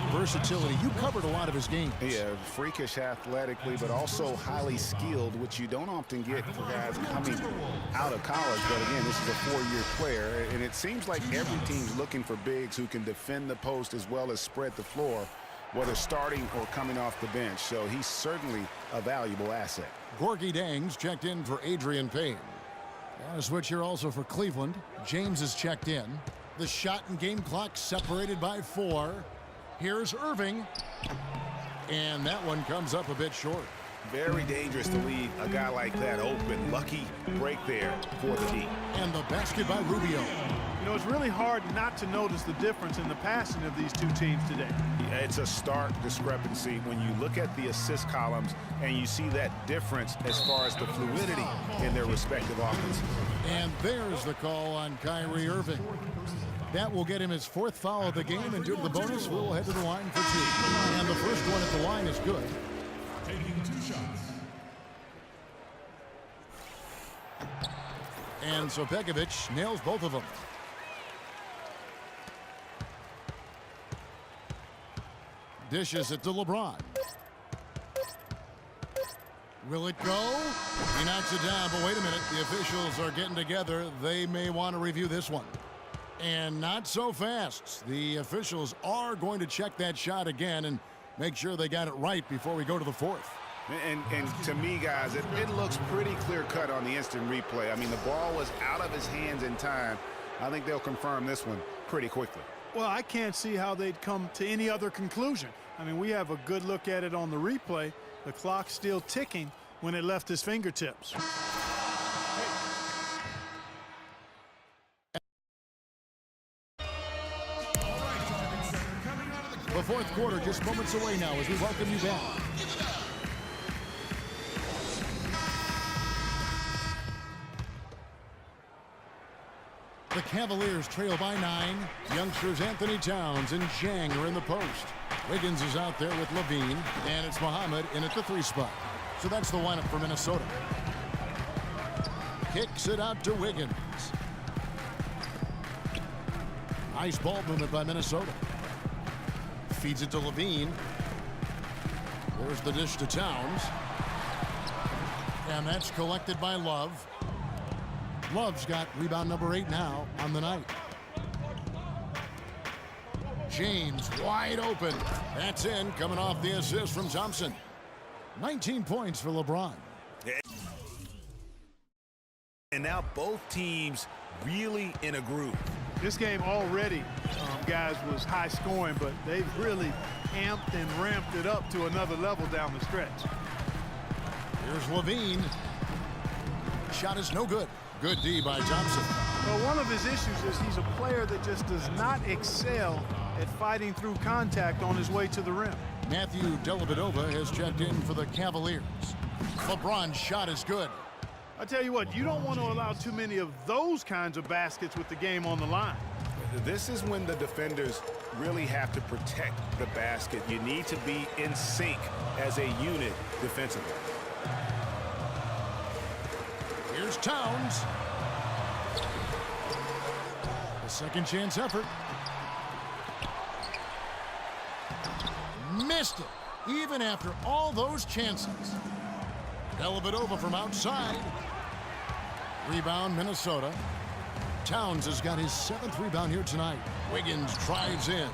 versatility. You covered a lot of his games. Yeah, freakish athletically, but also highly skilled, which you don't often get for guys coming out of college. But again, this is a four-year player, and it seems like every team's looking for bigs who can defend the post as well as spread the floor, whether starting or coming off the bench. So he's certainly a valuable asset. Gorgui Dieng's checked in for Adrian Payne. And a switch here also for Cleveland. James is checked in. The shot and game clock separated by 4. Here's Irving. And that one comes up a bit short. Very dangerous to leave a guy like that open. Lucky break there for the D. And the basket by Rubio. You know, it's really hard not to notice the difference in the passing of these two teams today. It's a stark discrepancy when you look at the assist columns and you see that difference as far as the fluidity in their respective offenses. And there's the call on Kyrie Irving. That will get him his 4th foul of the game, and due to the bonus, we'll head to the line for 2. And the first one at the line is good. Taking 2 shots. And so Pekovic nails both of them. Dishes it to LeBron. Will it go? He knocks it down, but wait a minute. The officials are getting together. They may want to review this one. And not so fast. The officials are going to check that shot again and make sure they got it right before we go to the 4th. And to me, guys, it looks pretty clear-cut on the instant replay. I mean, the ball was out of his hands in time. I think they'll confirm this one pretty quickly. Well, I can't see how they'd come to any other conclusion. I mean, we have a good look at it on the replay. The clock's still ticking when it left his fingertips. The 4th quarter just moments away now as we welcome you back. The Cavaliers trail by 9. Youngsters Anthony Towns and Zhang are in the post. Wiggins is out there with Levine, and it's Muhammad in at the 3 spot. So that's the lineup for Minnesota. Kicks it out to Wiggins. Nice ball movement by Minnesota. Feeds it to Levine. There's the dish to Towns. And that's collected by Love. Love's got rebound number 8 now on the night. James wide open. That's in, coming off the assist from Thompson. 19 points for LeBron. And now both teams really in a groove. This game already, guys, was high scoring, but they've really amped and ramped it up to another level down the stretch. Here's Levine. Shot is no good. Good D by Thompson. Well, one of his issues is he's a player that just does not excel at fighting through contact on his way to the rim. Matthew Dellavedova has checked in for the Cavaliers. LeBron's shot is good. I tell you what, you don't want to allow too many of those kinds of baskets with the game on the line. This is when the defenders really have to protect the basket. You need to be in sync as a unit defensively. Here's Towns. A second chance effort. Missed it, even after all those chances. Dellavedova from outside. Rebound, Minnesota. Towns has got his 7th rebound here tonight. Wiggins drives in.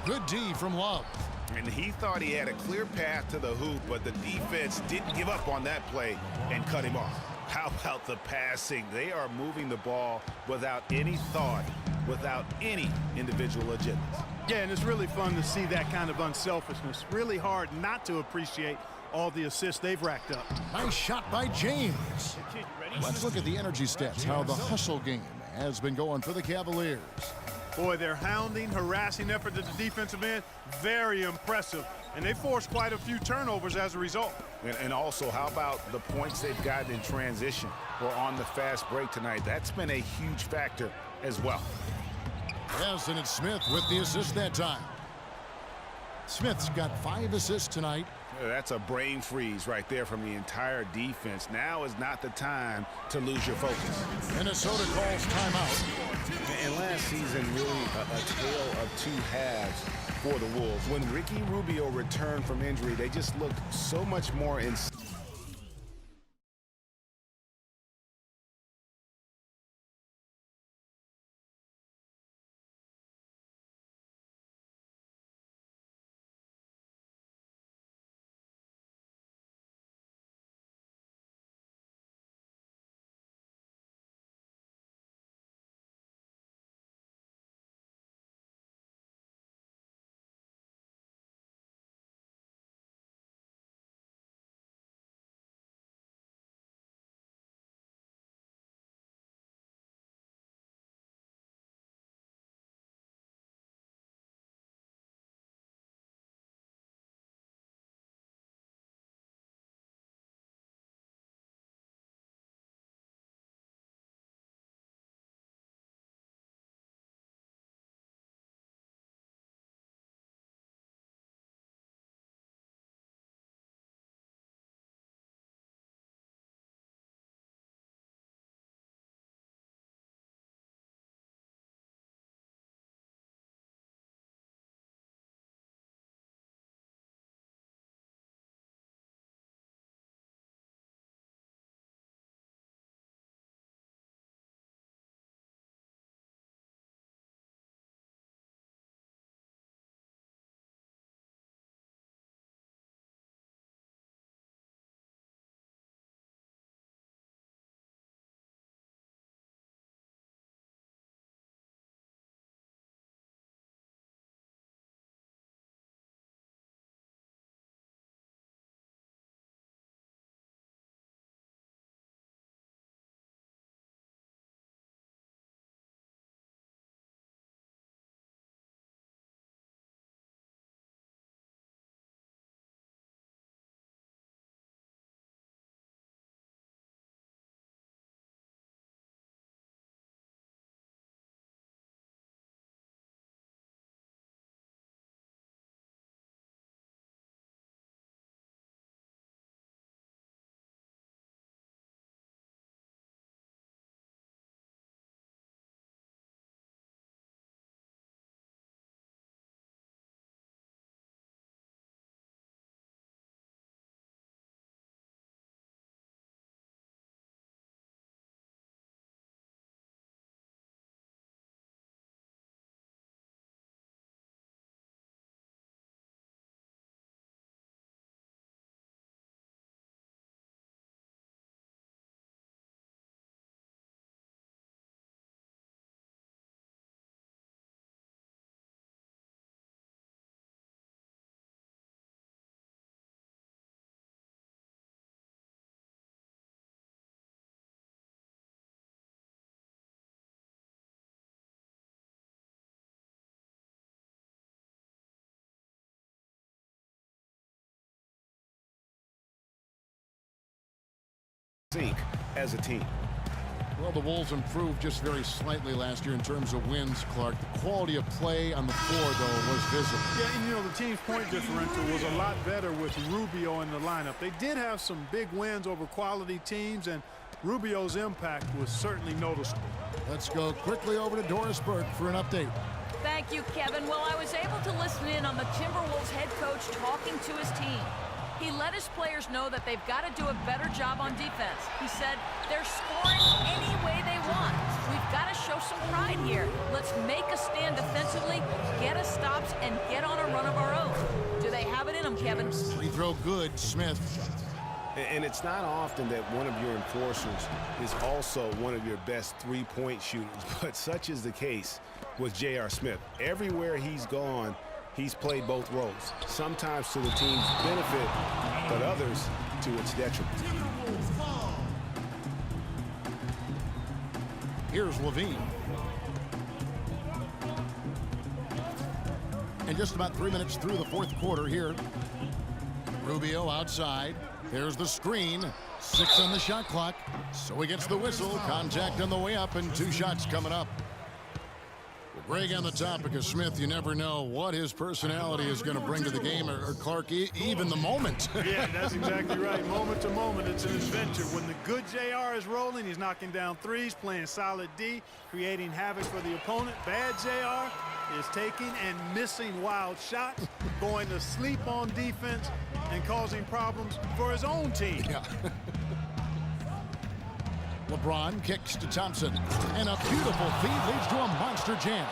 Good D from Love. And he thought he had a clear path to the hoop, but the defense didn't give up on that play and cut him off. How about the passing? They are moving the ball without any thought, without any individual agendas. Yeah, and it's really fun to see that kind of unselfishness. Really hard not to appreciate all the assists they've racked up. Nice shot by James. Let's look at the energy stats, how the hustle game has been going for the Cavaliers. Boy, their hounding, harassing effort at the defensive end, very impressive. And they forced quite a few turnovers as a result. And also, how about the points they've gotten in transition or on the fast break tonight? That's been a huge factor as well. Yes, and it's Smith with the assist that time. Smith's got 5 assists tonight. That's a brain freeze right there from the entire defense. Now is not the time to lose your focus. Minnesota calls timeout. And last season, really a tale of two halves for the Wolves. When Ricky Rubio returned from injury, they just looked so much more in. Sync as a team. Well, the Wolves improved just very slightly last year in terms of wins, Clark. The quality of play on the floor, though, was visible. Yeah, and you know, the team's point differential was a lot better with Rubio in the lineup. They did have some big wins over quality teams, and Rubio's impact was certainly noticeable. Let's go quickly over to Doris Burke for an update. Thank you, Kevin. Well, I was able to listen in on the Timberwolves head coach talking to his team. He let his players know that they've got to do a better job on defense. He said they're scoring any way they want. We've got to show some pride here. Let's make a stand defensively, get us stops, and get on a run of our own. Do they have it in them, Kevin? Free throw good, Smith. And it's not often that one of your enforcers is also one of your best three-point shooters, but such is the case with J.R. Smith. Everywhere he's gone, he's played both roles, sometimes to the team's benefit, but others to its detriment. Here's Levine. And just about 3 minutes through the fourth quarter here. Rubio outside. There's the screen. 6 on the shot clock. So he gets the whistle. Contact on the way up, and 2 shots coming up. Greg, on the topic of Smith, you never know what his personality is going to bring to the game, or Clark, even the moment. Yeah, that's exactly right. Moment to moment, it's an adventure. When the good JR is rolling, he's knocking down threes, playing solid D, creating havoc for the opponent. Bad JR is taking and missing wild shots, going to sleep on defense, and causing problems for his own team. Yeah. LeBron kicks to Thompson, and a beautiful feed leads to a monster jam.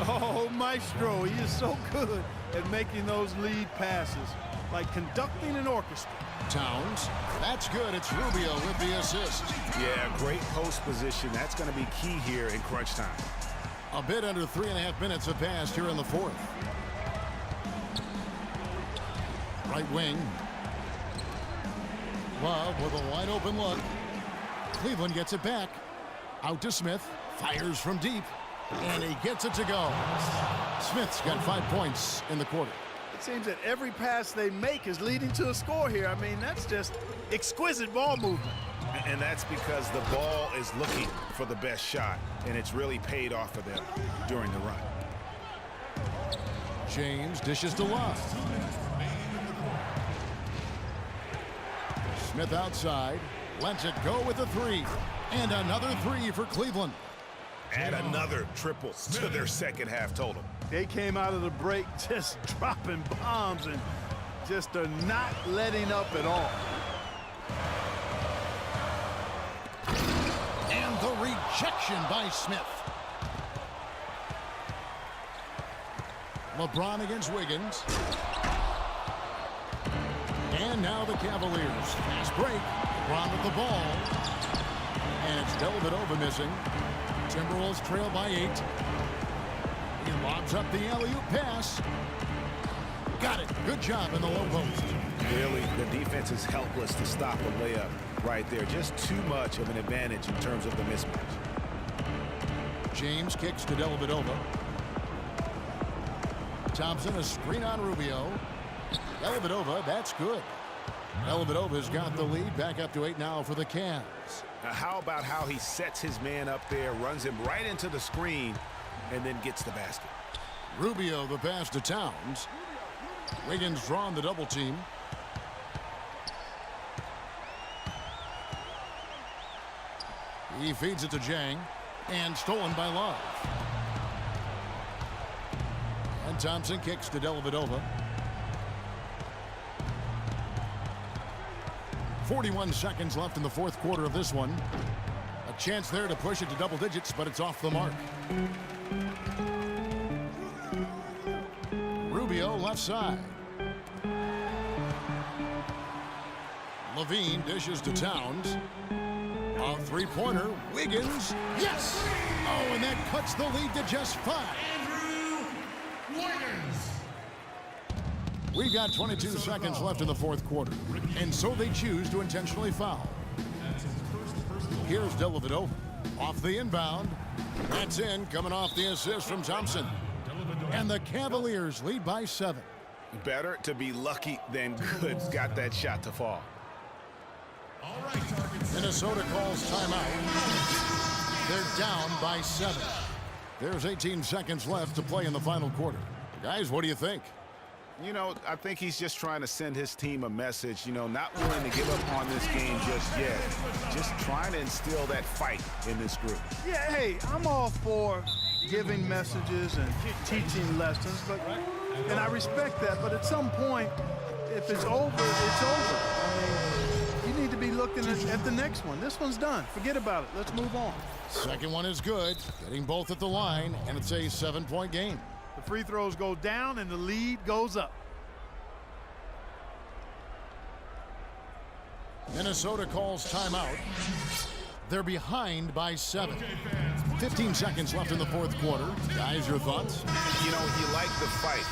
Oh, Maestro, he is so good at making those lead passes, like conducting an orchestra. Towns, that's good. It's Rubio with the assist. Yeah, great post position. That's going to be key here in crunch time. A bit under 3.5 minutes have passed here in the fourth. Right wing. Love with a wide open look. Cleveland gets it back. Out to Smith. Fires from deep. And he gets it to go. Smith's got 5 points in the quarter. It seems that every pass they make is leading to a score here. I mean, that's just exquisite ball movement. And that's because the ball is looking for the best shot, and it's really paid off for them during the run. James dishes to Love. Smith outside. Lets it go with a three. And another three for Cleveland. Add another triple to their second half total. They came out of the break just dropping bombs and just are not letting up at all. And the rejection by Smith. LeBron against Wiggins. And now the Cavaliers. Fast break. LeBron with the ball. And it's Dellavedova missing. Timberwolves trail by 8. He lobs up the alley-oop pass. Got it. Good job in the low post. Really, the defense is helpless to stop a layup right there. Just too much of an advantage in terms of the mismatch. James kicks to Dellavedova. Thompson, a screen on Rubio. Dellavedova, that's good. Dellavedova's got the lead, back up to 8 now for the Cavs. Now, how about how he sets his man up there, runs him right into the screen, and then gets the basket? Rubio the pass to Towns. Wiggins drawn the double team. He feeds it to Jang, and stolen by Love. And Thompson kicks to Dellavedova. 41 seconds left in the fourth quarter of this one. A chance there to push it to double digits, but it's off the mark. Rubio left side. Levine dishes to Towns. A three-pointer. Wiggins. Yes! Oh, and that cuts the lead to just 5. Andrew Wiggins. We've got 22 seconds left in the fourth quarter, and so they choose to intentionally foul. Here's Dellavedova off the inbound. That's in, coming off the assist from Thompson. And the Cavaliers lead by 7. Better to be lucky than good. Got that shot to fall. All right, targets. Minnesota calls timeout. They're down by 7. There's 18 seconds left to play in the final quarter. Guys, what do you think? You know, I think he's just trying to send his team a message, you know, not willing to give up on this game just yet. Just trying to instill that fight in this group. Yeah, hey, I'm all for giving messages and teaching lessons, and I respect that, but at some point, if it's over, it's over. I mean, you need to be looking at the next one. This one's done. Forget about it. Let's move on. Second one is good. Getting both at the line, and it's a 7-point game. The free throws go down and the lead goes up. Minnesota calls timeout. They're behind by 7. 15 seconds left in the fourth quarter. Guys, your thoughts? You know, you like the fight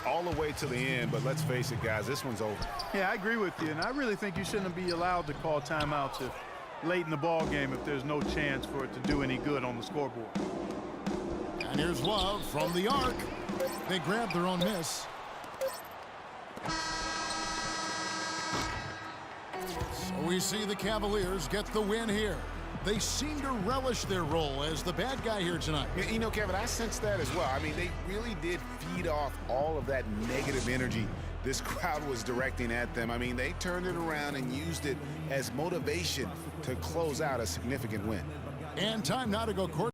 all the way to the end, but let's face it, guys, this one's over. Yeah, I agree with you, and I really think you shouldn't be allowed to call timeouts late in the ball game if there's no chance for it to do any good on the scoreboard. And here's Love from the arc. They grab their own miss. So we see the Cavaliers get the win here. They seem to relish their role as the bad guy here tonight. You know, Kevin, I sense that as well. I mean, they really did feed off all of that negative energy this crowd was directing at them. I mean, they turned it around and used it as motivation to close out a significant win. And time now to go court.